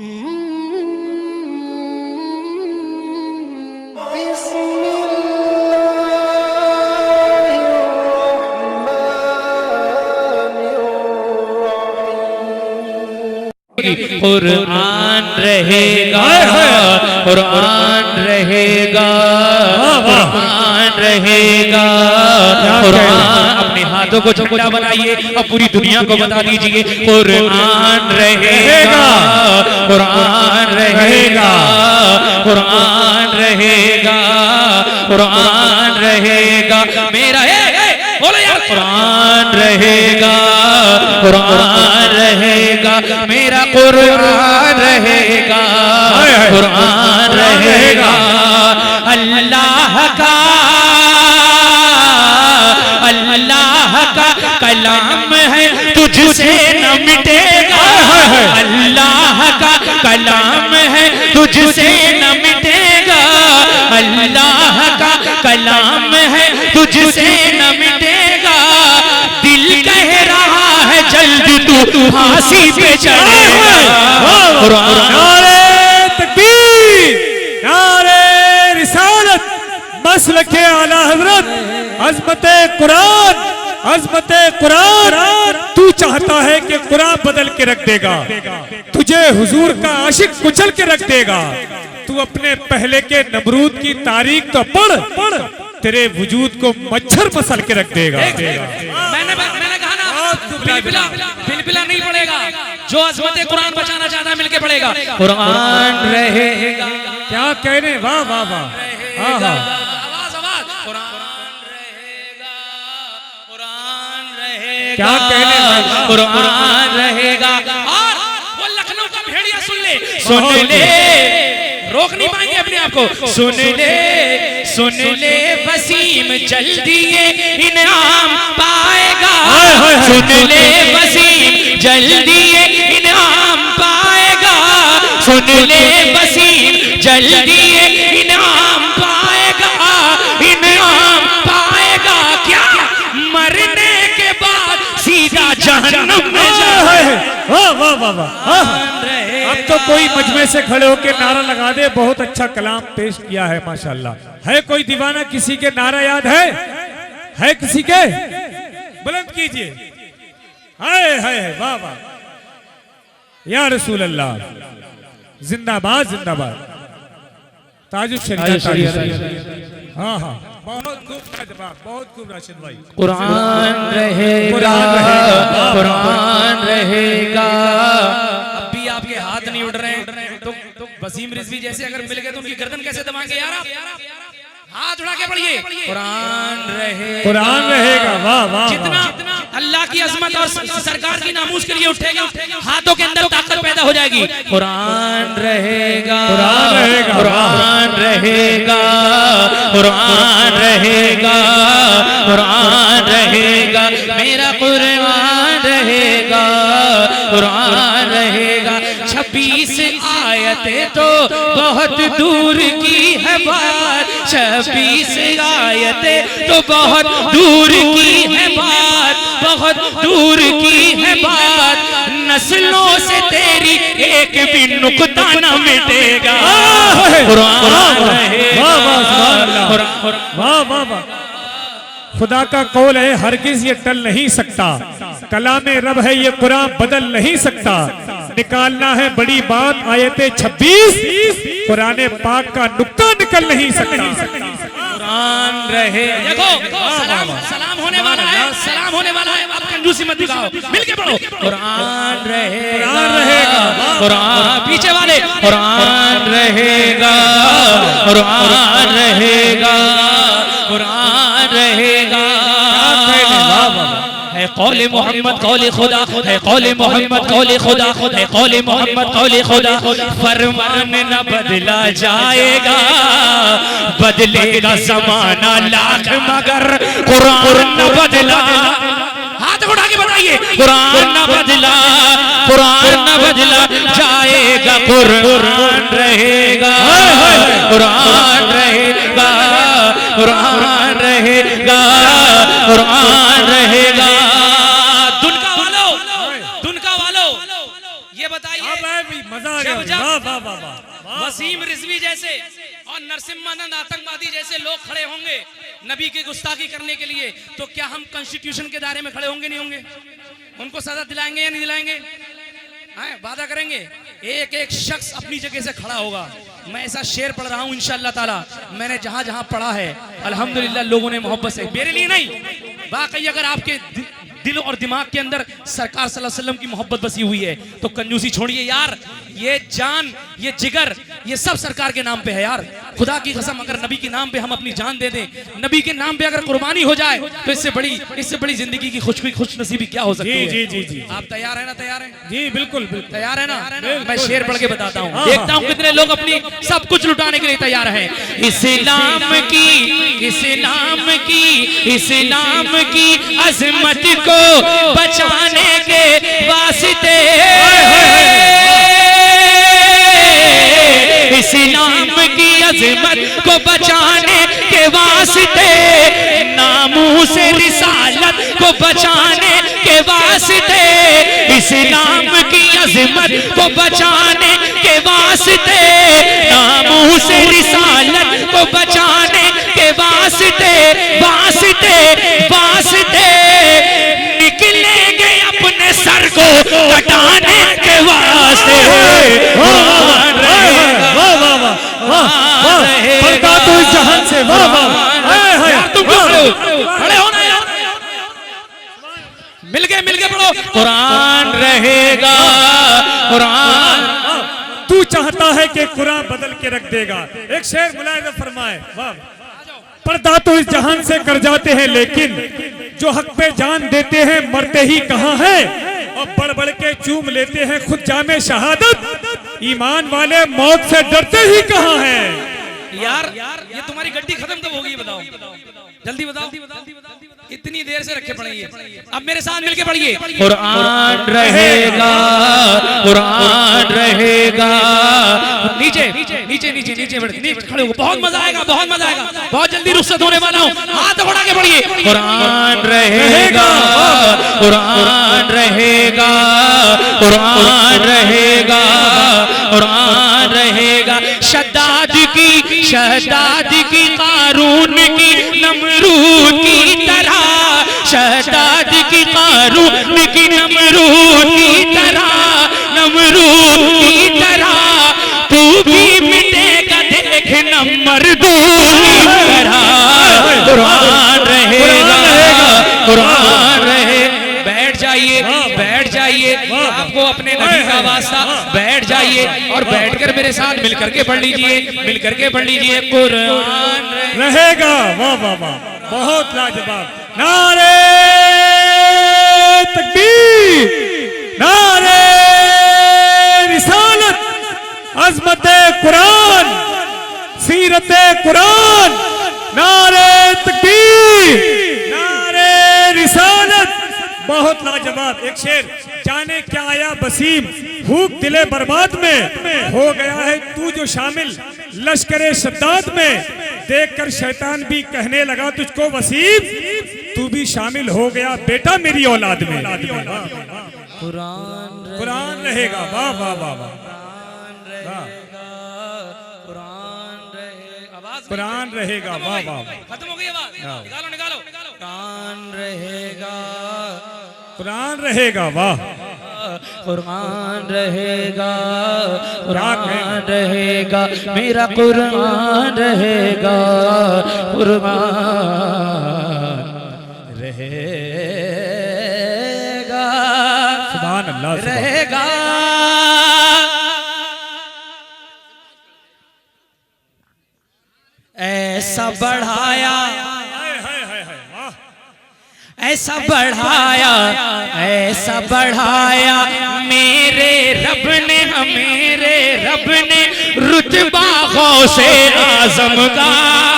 कुरान रहेगा, कुरान रहेगा, कुरान रहेगा, कुरान। अपने हाथों को झंडा बनाइए और पूरी दुनिया को बता दीजिए कुरान रहेगा, कुरान रहेगा, कुरान रहेगा, कुरान रहेगा। मेरा बोलो यार, कुरान रहेगा, कुरान रहेगा, मेरा कुरान रहेगा, कुरान रहेगा। अल्लाह का कलाम है, तुझसे न मिटेगा। अल्लाह का कलाम है, तुझसे न मिटेगा। अल्लाह का कलाम है, तुझसे न मिटेगा। दिल कह रहा है जल्द तू फांसी पे चढ़ेगा। नारे तकबीर, नारे रिसालत, मसलके आला हजरत, अज़मते कुरान, अज़मते कुरान। तू चाहता है कि कुरान बदल के रख देगा, तुझे हुजूर का आशिक कुचल के रख देगा। तू अपने पहले के नमरूद की तारीख तो पढ़, तेरे वजूद को मच्छर मसल के रख देगा। मैंने कहा ना, बिलबिला नहीं पड़ेगा। जो अज़मते कुरान बचाना चाहता है मिलके पड़ेगा। कुरान रहेगा। क्या कहने, वाह वाह वाह, आवाज आवाज। कुरान रहेगा, कुरान रहेगा, क्या कहने, कुरान रहेगा। और वो लखनऊ का भेड़िया सुन ले, रोक नहीं पाएंगे अपने आप को। सुन ले वसीम, जल्दी ये इनाम पाएगा। सुन ले वसीम, जल्दी ये इनाम पाएगा। सुन ले वसीम, जल्दी ये इनाम पाएगा, इनाम पाएगा। क्या मरने के बाद सीधा जहन्नम में जाएगा। वाह वाह वाह वाह। अब तो कोई मजमे से खड़े होकर नारा लगा दे। बहुत अच्छा कलाम पेश किया है माशाल्लाह। है कोई दीवाना, किसी के नारा याद है किसी के? बुलंद कीजिए। है वाह वाह, या रसूल अल्लाह, जिंदाबाद जिंदाबाद। ताजुब शरीफ, हाँ हाँ, बहुत खूब जवाब, बहुत खूब राशिद भाई। कुरान रहेगा, कुरान रहेगा। अब भी आपके हाथ नहीं उड़ रहे हैं तो वसीम रिजवी जैसे अगर मिल गए तो उनकी गर्दन कैसे दबाएंगे यार आप? हाथ उड़ा के पढ़िए। कुरान रहेगा, कुरान रहेगा। वाह वाह। जितना अल्लाह की अजमत और सरकार की नामूस के लिए उठेगा, हाथों के अंदर ताकत पैदा हो जाएगी। कुरान रहेगा, कुरान रहेगा, कुरान रहेगा, कुरान रहेगा, कुरान रहेगा, मेरा कुरान रहेगा, कुरान रहेगा। 26 आयतें तो बहुत दूर की है बात, 26 आयतें तो बहुत दूर की है बात, बहुत दूर की है बात। नस्लों से तेरी एक भी नुक्ता न मिटेगा। कुरान रहेगा। वाह वाह वाह। खुदा का कौल है, हरगिज ये टल नहीं सकता। कलामे रब है, ये कुरान बदल नहीं सकता। निकालना है बड़ी बात, आयते 26 कुरान पाक का नुक्ता निकल नहीं सकता। कुरान रहे। देखो सलाम होने वाला है, सलाम होने वाला है। आप कंजूसी मत दिखाओ, मिलके पढ़ो। कुरान रहेगा, कुरान रहेगा। कुरान पीछे वाले, कुरान रहेगा, कुरान रहेगा, कुरान रहेगा। है कौले मोहम्मद कौले खुदा, है कौले मोहम्मद कौले खुदा, है कौले मोहम्मद कौले खुदा। फरमान न बदला जाएगा, बदलेगा जमाना लाख मगर कुरान न बदला। हाथ उठा के बताइए, कुरान न बदला, कुरान न बदला जाएगा। कुरान रहेगा, कुरान रहेगा, कुरान रहेगा, कुरान रहेगा। दुनका वालों, ये बताइए, मजा आ गया। वाह वाह वाह। वसीम रिजवी जैसे और नरसिम्हानंद आतंकवादी जैसे लोग खड़े होंगे नबी की गुस्ताखी करने के लिए, तो क्या हम कॉन्स्टिट्यूशन के दायरे में खड़े होंगे नहीं होंगे? उनको सजा दिलाएंगे या नहीं दिलाएंगे? हाँ, वादा करेंगे। एक एक शख्स अपनी जगह से खड़ा होगा। मैं ऐसा शेर पढ़ रहा हूँ इंशाअल्लाह ताला, मैंने जहां जहां पढ़ा है अल्हम्दुलिल्लाह लोगों ने मोहब्बत से, मेरे लिए नहीं, वाकई अगर आपके दिल और दिमाग के अंदर सरकार सल्लल्लाहु अलैहि वसल्लम की मोहब्बत बसी हुई है तो कंजूसी छोड़िए यार। ये जान, ये जिगर, ये सब सरकार के नाम पे है यार। खुदा की कसम, अगर नबी के नाम पे हम अपनी जान दे दें, नबी के नाम पे अगर कुर्बानी हो जाए, तो इससे बड़ी जिंदगी की खुश नसीबी क्या हो सकती है? जी जी जी। आप तैयार है ना? तैयार है जी बिल्कुल बिल्कुल तैयार है ना? मैं शेर पढ़ के बताता हूँ, देखता हूँ कितने लोग अपनी सब कुछ लुटाने के लिए तैयार हैं। इस्लाम की अजमत को बचाने के वास्ते, इस्लाम की अजमत को बचाने के वास्ते, नामूस रिसालत को बचाने के वास्ते, इस्लाम की अजमत को बचाने के वास्ते, नामूस रिसालत को बचाने के वास्ते, वास्ते निकलेंगे अपने सर को कटाने के वास्ते। पर्दा तो इस जहान से, वाह वाह। तुम खड़े हो ना यार, मिलके पढ़ो। कुरान रहेगा, कुरान। तू चाहता है कि कुरान बदल के रख देगा। एक शेर मुलाहिजा फरमाए, वाह। पर्दा तो इस जहान से कर जाते हैं, लेकिन जो हक पे जान देते हैं मरते ही कहाँ है, और बढ़ बढ़ के चूम लेते हैं खुद जामे शहादत, ईमान वाले मौत से डरते ही कहाँ हैं। यार ये तुम्हारी गड्डी खत्म कब होगी बताओ, जल्दी बताओ। इतनी देर से रखे पड़ेंगे, अब मेरे साथ मिलके पढ़िए। कुरान रहेगा, कुरान रहेगा। नीचे खड़े हो, बहुत मजा आएगा, बहुत मजा आएगा। बहुत जल्दी रुखसत होने वाला हूँ, हाथ बढ़ा के पढ़िए। कुरान रहेगा, कुरान रहेगा, कुरान रहेगा, कुरान रहेगा। शद्दाद की कारून की नमरूद की तरह, शद्दाद की कारून की नमरूद की तरह, नमरूद की तरह तू भी मिटेगा देख नमरूद की तरह। कुरान रहेगा, कुरान रहेगा। बैठ जाइए, आपको अपने नबी का वास्ता, बैठ जाइए और बैठकर मेरे साथ मिलकर के पढ़ लीजिए। कुरान रहेगा, वाह वाह वाह, बहुत लाजवाब। नारे तकबीर, नारे रिसालत, अज़मत कुरान, सीरत कुरान, नारे तकबीर, नारे रिसालत, बहुत लाजवाब। एक शेर, जाने क्या आया बसीम भूख दिले बर्बाद में, हो गया है तू जो शामिल लश्करे शद्दाद में, देखकर शैतान भी कहने लगा तुझको वसीम, तू भी शामिल हो गया बेटा मेरी औलाद में। कुरान रहेगा, वाह वाह वाह वाह। कुरान रहेगा, वाह वाह। खत्म हो गई आवाज, निकालो। कुरान रहेगा, कुरान रहेगा, वाह। कुरान रहेगा, कुरान रहेगा, मेरा कुरान रहेगा, कुरान रहेगा, सुभान अल्लाह, रहेगा। ऐसा बढ़ाया, ऐसा बढ़ाया मेरे रब ने रुतबा गौसे आजम का।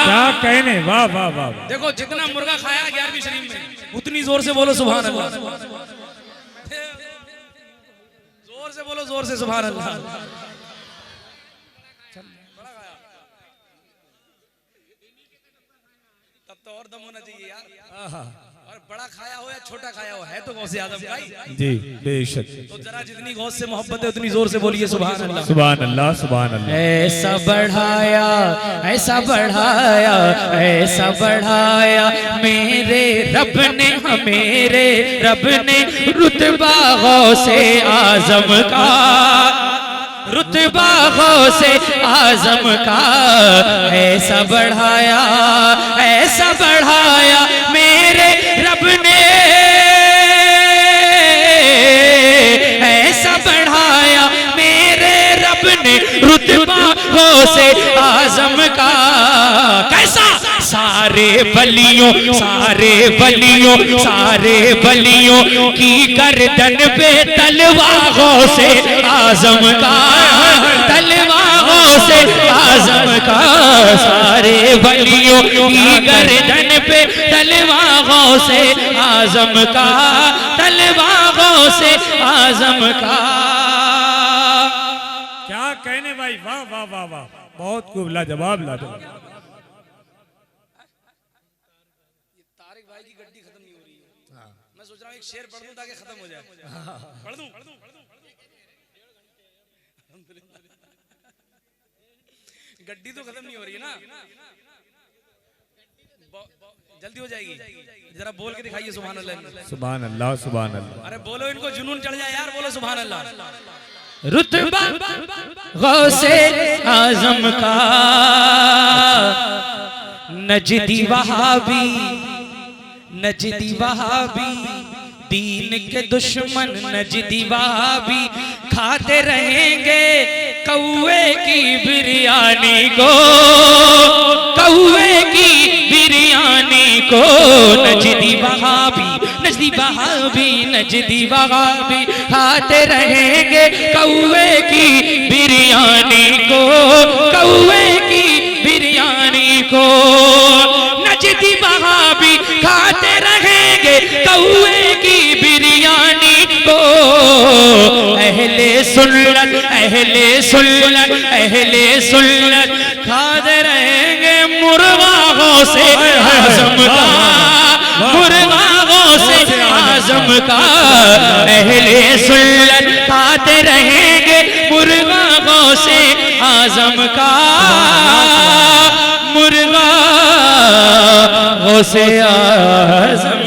क्या कहने, वाह वाह वाह। देखो जितना मुर्गा खाया 11वीं शरीफ में, उतनी जोर से बोलो सुभान अल्लाह, जोर से सुभान अल्लाह। तब तो और दम होना चाहिए यार। और बड़ा खाया हो या छोटा खाया हो, है तो गौसे आजम का ही। जी बेशक। तो जरा जितनी गौस से मोहब्बत है उतनी जोर से बोलिए सुभान अल्लाह। सुभान अल्लाह सुभान अल्लाह। ऐसा बढ़ाया ऐसा बढ़ाया ऐसा बढ़ाया मेरे रब ने, मेरे रब ने रुतबा गौसे आजम का, रुतबा गौसे आजम का। ऐसा बढ़ाया मेरे रब ने, ऐसा बढ़ाया मेरे रब ने रुतबा गौसे आजम का। कैसा? सारे बलियों की गर्दन पे तलवार गौसे आजम का, तलवार गौसे आजम का। सारे बलियों की गर्दन पे तलवार गौसे आजम का, तलवार गौसे आजम का। क्या कहने भाई, वाह वाह वाह वाह, बहुत खूब, लाजवाब लाजवाब। तारिक भाई की गड्डी खत्म नहीं हो रही है। मैं सोच रहा हूँ एक शेर पढ़ दूं ताकि खत्म हो जाए। पढ़ दूं? गड्डी तो खत्म नहीं हो रही है ना, जल्दी हो जाएगी। जरा बोल के दिखाइए सुभान अल्लाह। सुभान अल्लाह सुभान अल्लाह। अरे बोलो, इनको जुनून चढ़ जाए यार, बोलो सुभान अल्लाह। रुतबा गौसे आजम का, नजदी वहाबी, नजदी वहाबी, दीन के दुश्मन नजदी वहाबी खाते रहेंगे कौवे की बिरयानी को, कौवे की बिरयानी को। नजदी वहाबी, नजदी वहाबी, नजदी वहाबी खाते रहेंगे कौवे की बिरयानी को, कौवे की बिरयानी को। नजदी वहाबी खाते रहेंगे कौवे की बिरयानी को। अहले सुन्नत, अहले सुन्नत, अहले सुन्नत खाते रहेंगे मुर्गा गौसे आजम का, मुर्गा गौसे आजम का। अहले सुन्नत खाते रहेंगे मुर्गा गौसे आजम का, मुर्गा गौसे आजम